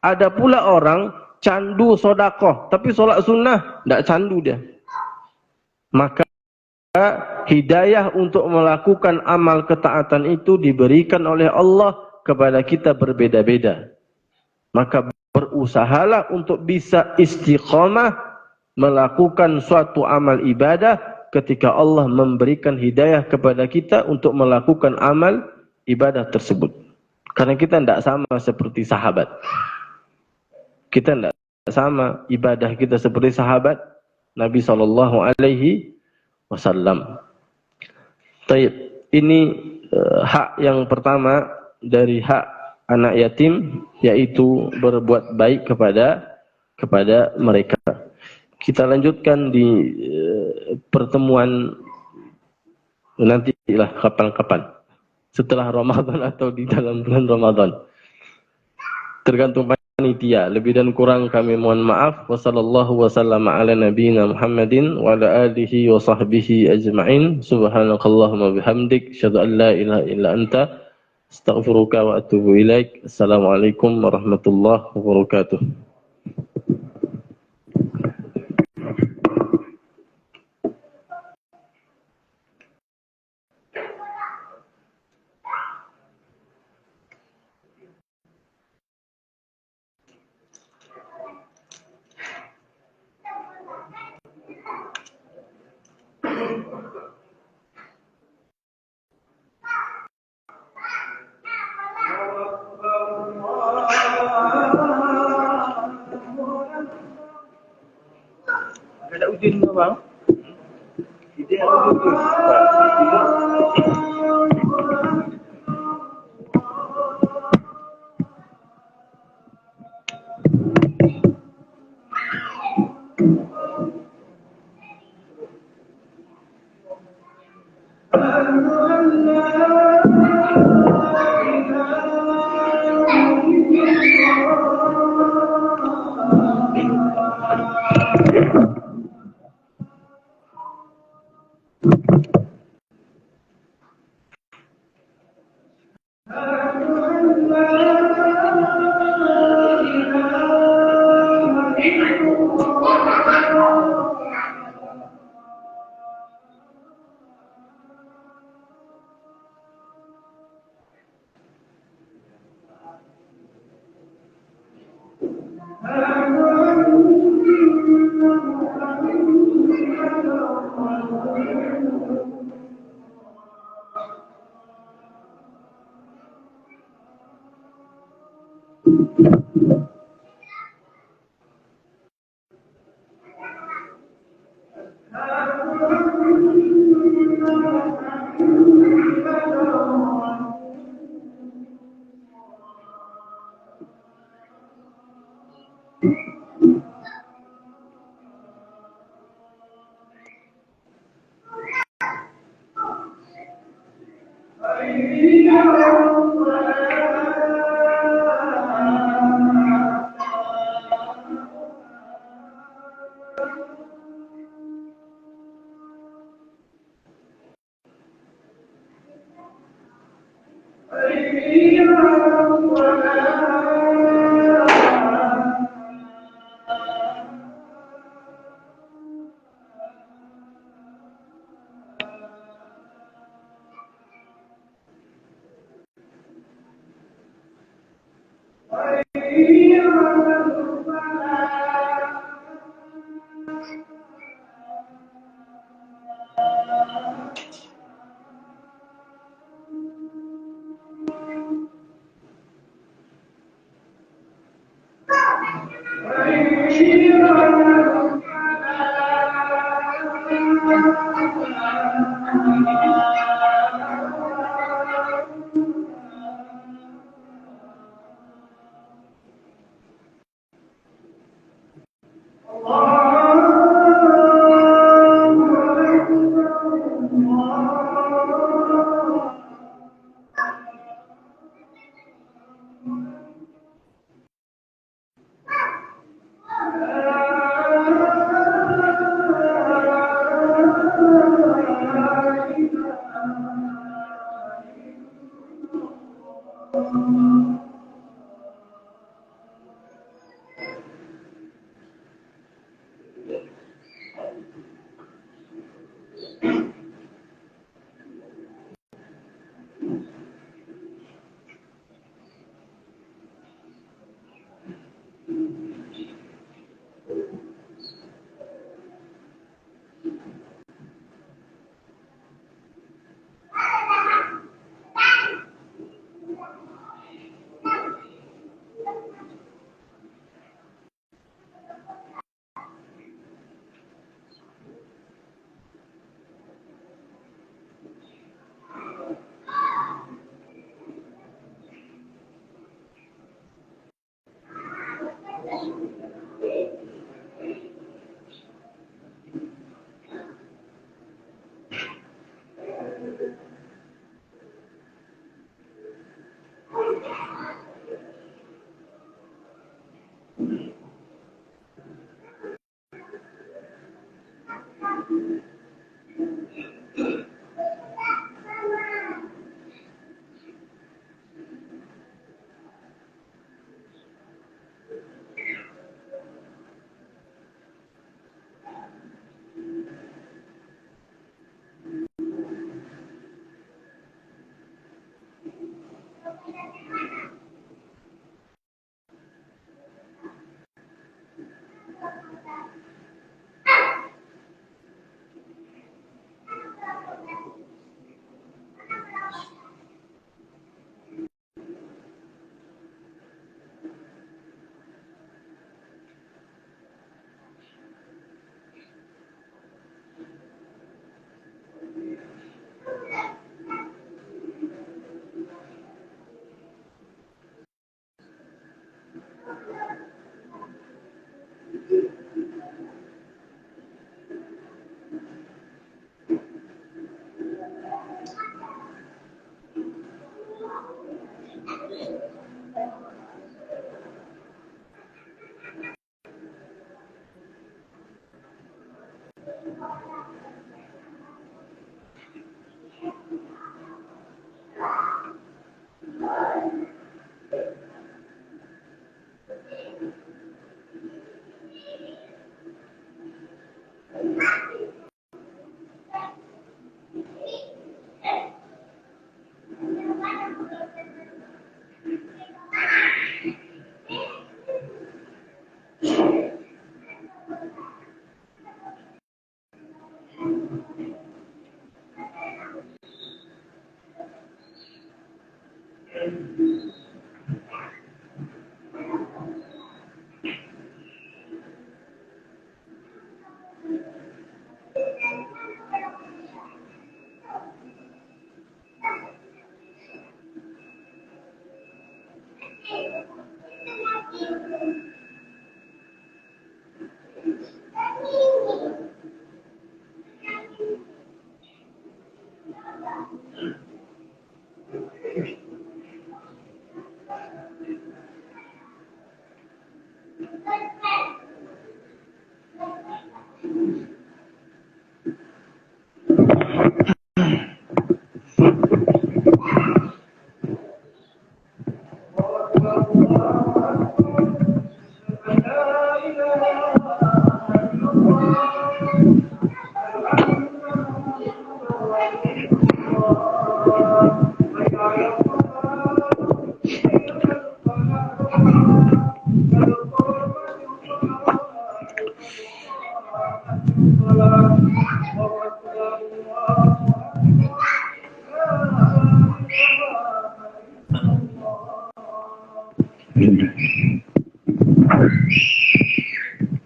Ada pula orang candu sodakoh, tapi solat sunnah tidak candu dia. Maka hidayah untuk melakukan amal ketaatan itu diberikan oleh Allah kepada kita berbeda-beda. Maka berusahalah untuk bisa istiqomah melakukan suatu amal ibadah ketika Allah memberikan hidayah kepada kita untuk melakukan amal ibadah tersebut. Karena kita tidak sama seperti sahabat. Kita tidak sama ibadah kita seperti sahabat Nabi SAW. Taib. Ini hak yang pertama dari hak anak yatim, yaitu berbuat baik kepada mereka. Kita lanjutkan di pertemuan nantilah kapan-kapan, setelah Ramadan atau di dalam bulan Ramadan, tergantung panitia. Lebih dan kurang kami mohon maaf. Wassallallahu wasallam ala nabiyyina Muhammadin wa ala alihi wa sahbihi ajma'in. Subhanakallahumma bihamdik, asyhadu an la ilaha illa anta, astaghfiruka wa atubu ilaik. Assalamualaikum warahmatullahi wabarakatuh. Ada ujian apa?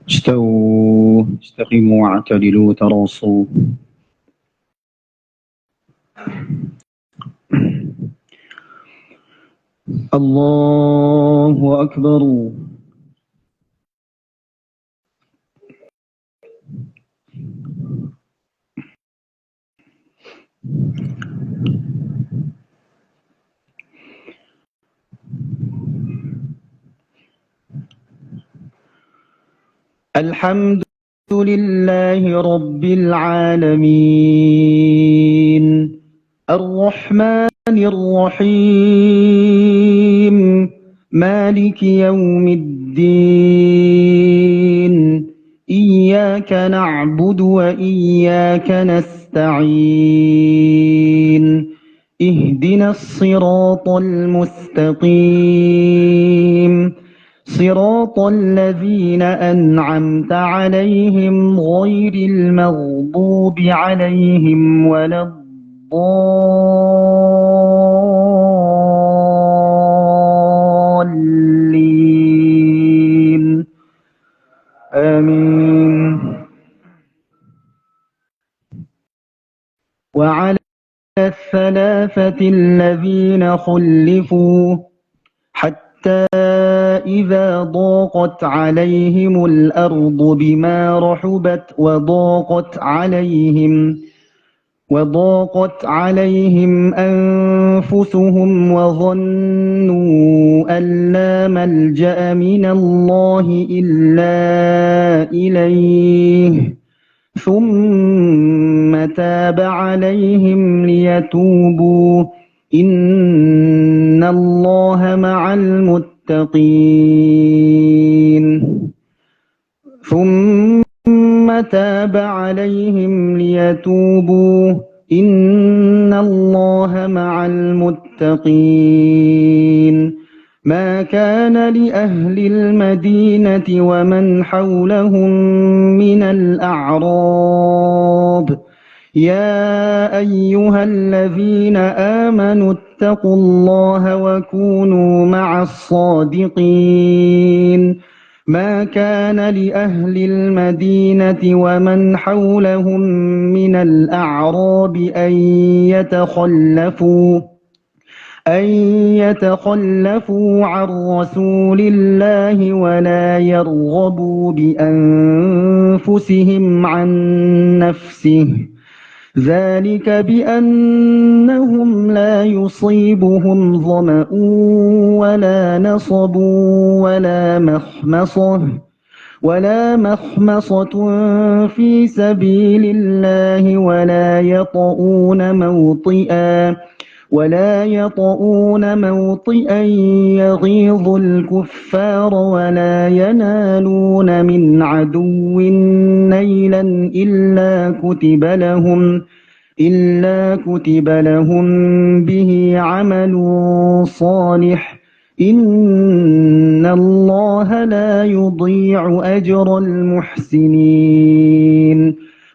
استووا استقيموا واعتدلوا تراصوا. الله أكبر. الحمد لله رب العالمين الرحمن الرحيم مالك يوم الدين إياك نعبد وإياك نستعين اهدنا الصراط المستقيم صراط الذين أنعمت عليهم غير المغضوب عليهم ولا الضالين آمين. وعلى الثلاثة الذين خلفوا حتى إذا ضاقت عليهم الأرض بما رحبت وضاقت عليهم أنفسهم وظنوا أن لا ملجأ من الله إلا إليه ثم تاب عليهم ليتوبوا إن الله مع المتقين. ثم تاب عليهم ليتوبوا إن الله مع المتقين. ما كان لأهل المدينة ومن حولهم من الأعراب يا أيها الذين آمنوا اتقوا الله وكونوا مع الصادقين. ما كان لأهل المدينة ومن حولهم من الأعراب أن يتخلفوا عن رسول الله ولا يرغبوا بأنفسهم عن نفسه ذلك بأنهم لا يصيبهم ظمأ ولا نصب ولا مخمصة في سبيل الله ولا يطؤون موطئا يغيظ الكفار ولا ينالون من عدو نيلا إلا كتب لهم به عمل صالح إن الله لا يضيع أجر المحسنين.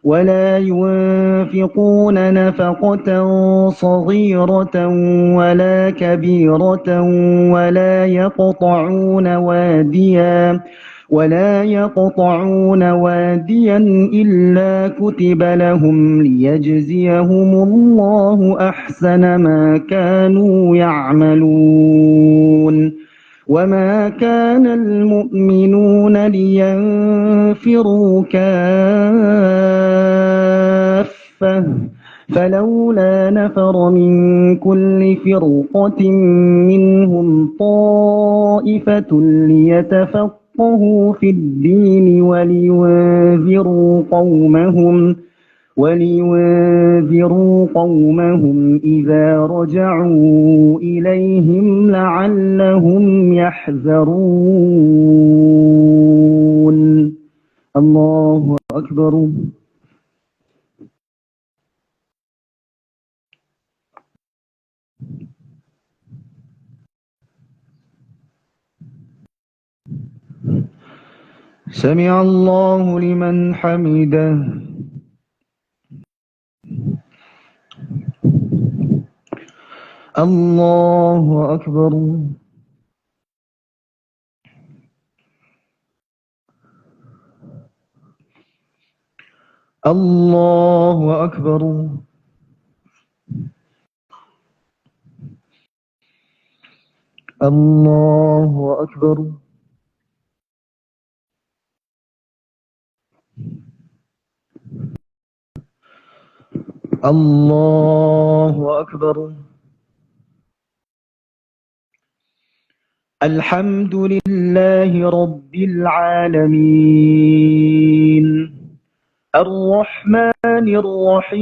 ولا ينفقون نفقة صغيرة ولا كبيرة ولا يقطعون واديا إلا كتب لهم ليجزيهم الله أحسن ما كانوا يعملون. وما كان المؤمنون لينفروا كافة فلولا نفر من كل فرقة منهم طائفة ليفقهوا في الدين ولينذروا قومهم إذا رجعوا إليهم لعلهم يحذرون. الله أكبر. سمع الله لمن حمده. الله أكبر. الله أكبر. الله أكبر. الله أكبر. الحمد لله رب العالمين الرحمن الرحيم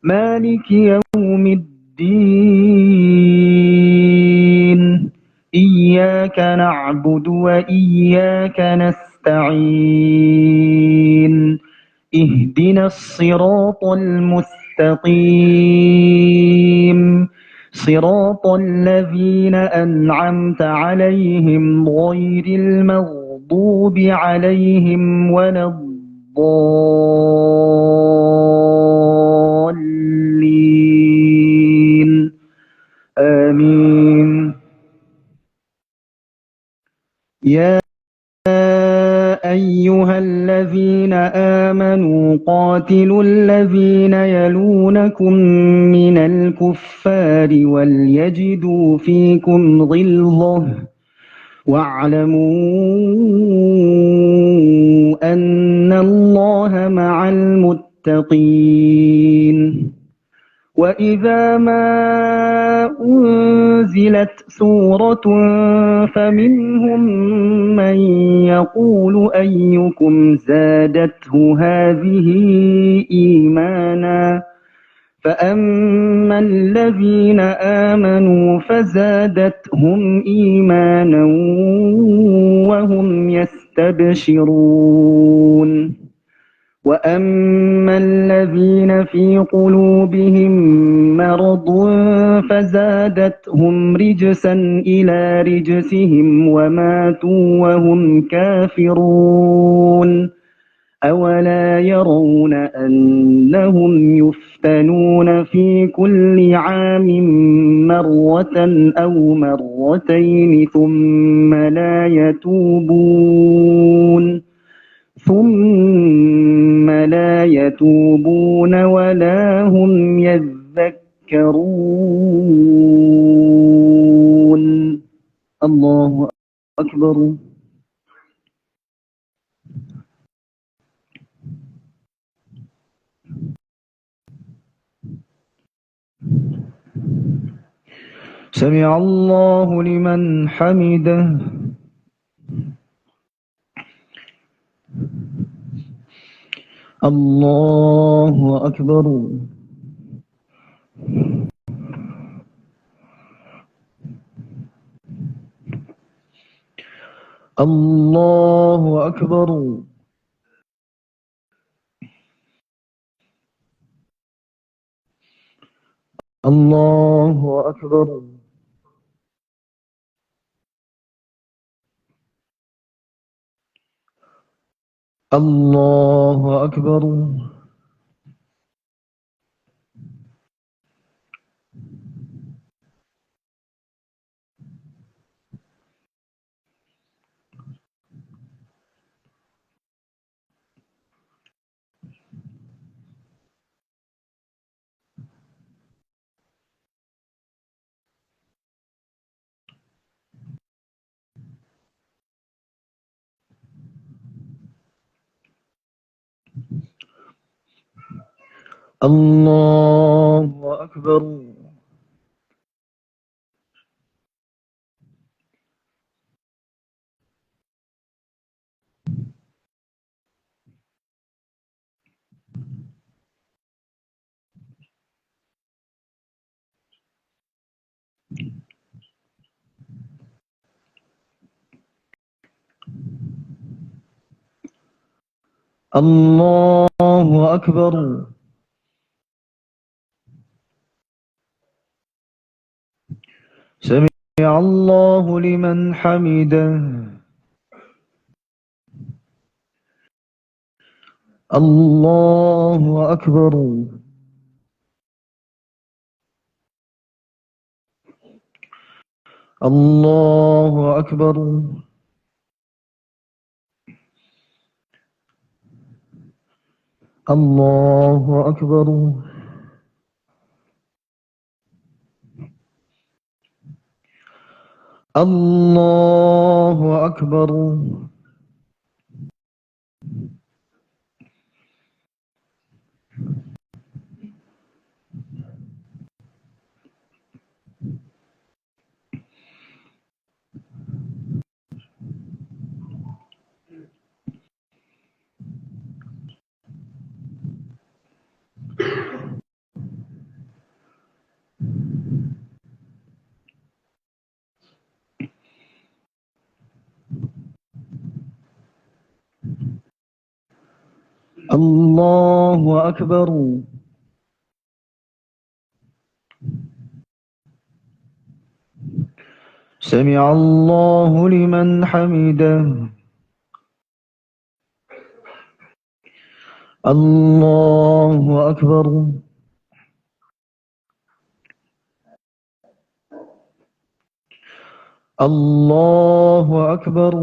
مالك يوم الدين إياك نعبد وإياك نستعين اهدنا الصراط المستقيم صراط الذين أنعمت عليهم غير المغضوب عليهم ولا الضالين آمين. يا أيها الذين آمنوا قاتلوا الذين يلونكم من الكفار وليجدوا فيكم غلظة واعلموا أن الله مع المتقين. وإذا ما أنزلت سورة فمنهم من يقول أيكم زادته هذه إيمانا فأما الذين آمنوا فزادتهم إيمانا وهم يستبشرون. وأما الذين في قلوبهم مرض فزادتهم رجسا إلى رجسهم وماتوا وهم كافرون. أولا يرون أنهم يفتنون في كل عام مرة أو مرتين ثم لا يتوبون ولا هم يذكرون. الله أكبر. سمع الله لمن حمده. الله أكبر. الله أكبر. الله أكبر. الله أكبر. الله أكبر. الله أكبر. سمع الله لمن حمده. الله أكبر. الله أكبر. الله أكبر. الله أكبر. الله أكبر. سمع الله لمن حمده. الله أكبر. الله أكبر.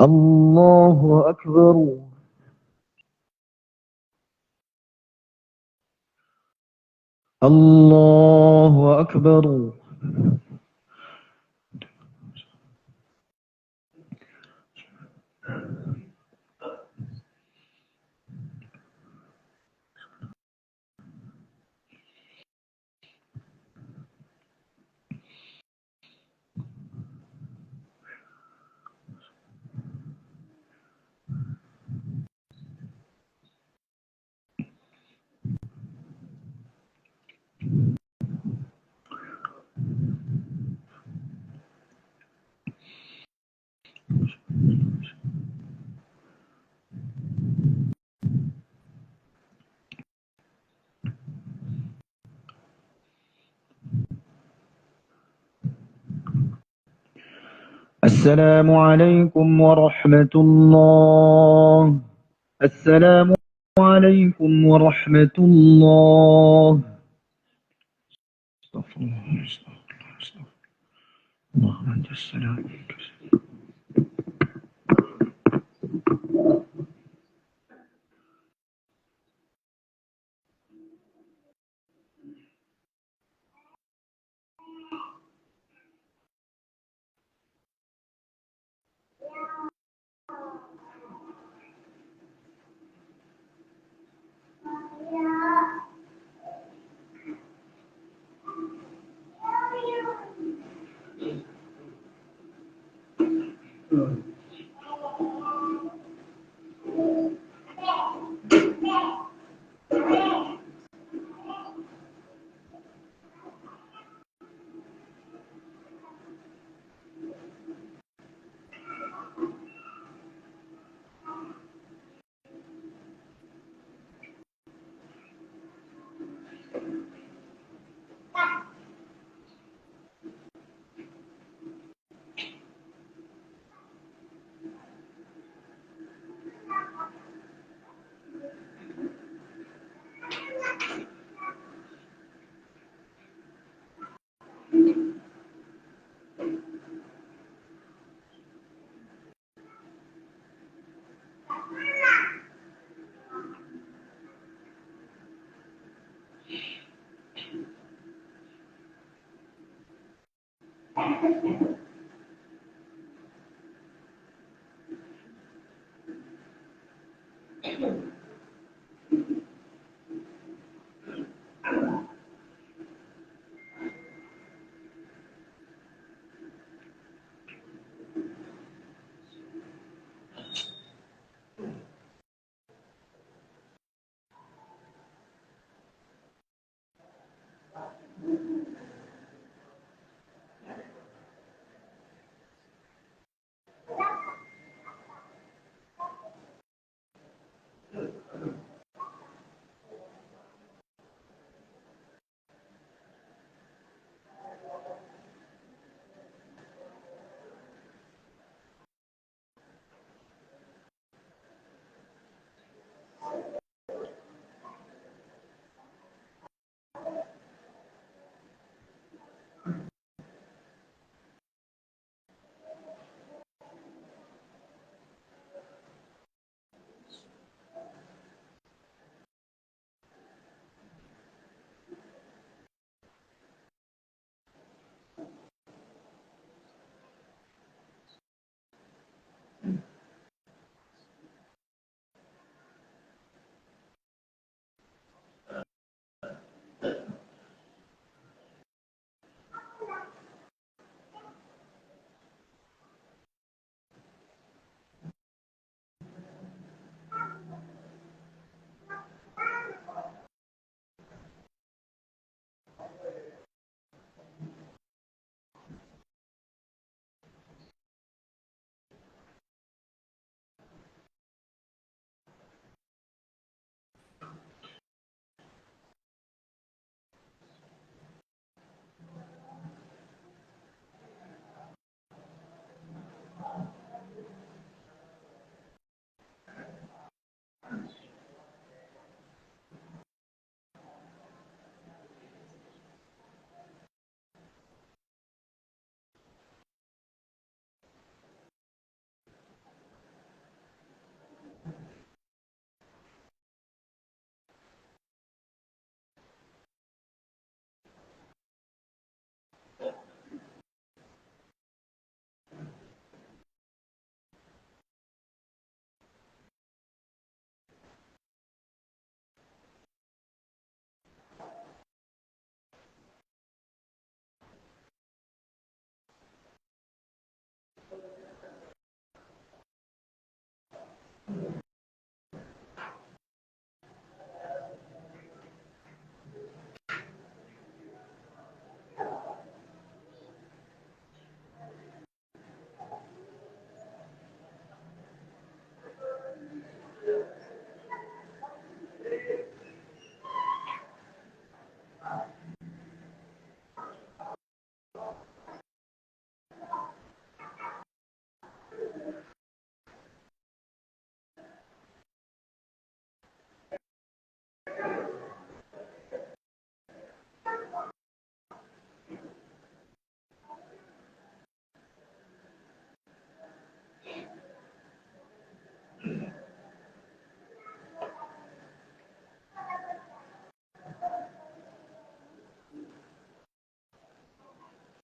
الله أكبر. الله أكبر. السلام عليكم ورحمة الله. السلام عليكم ورحمة الله. استغفر الله. استغفر الله. استغفر الله. اللهم أنت السلام.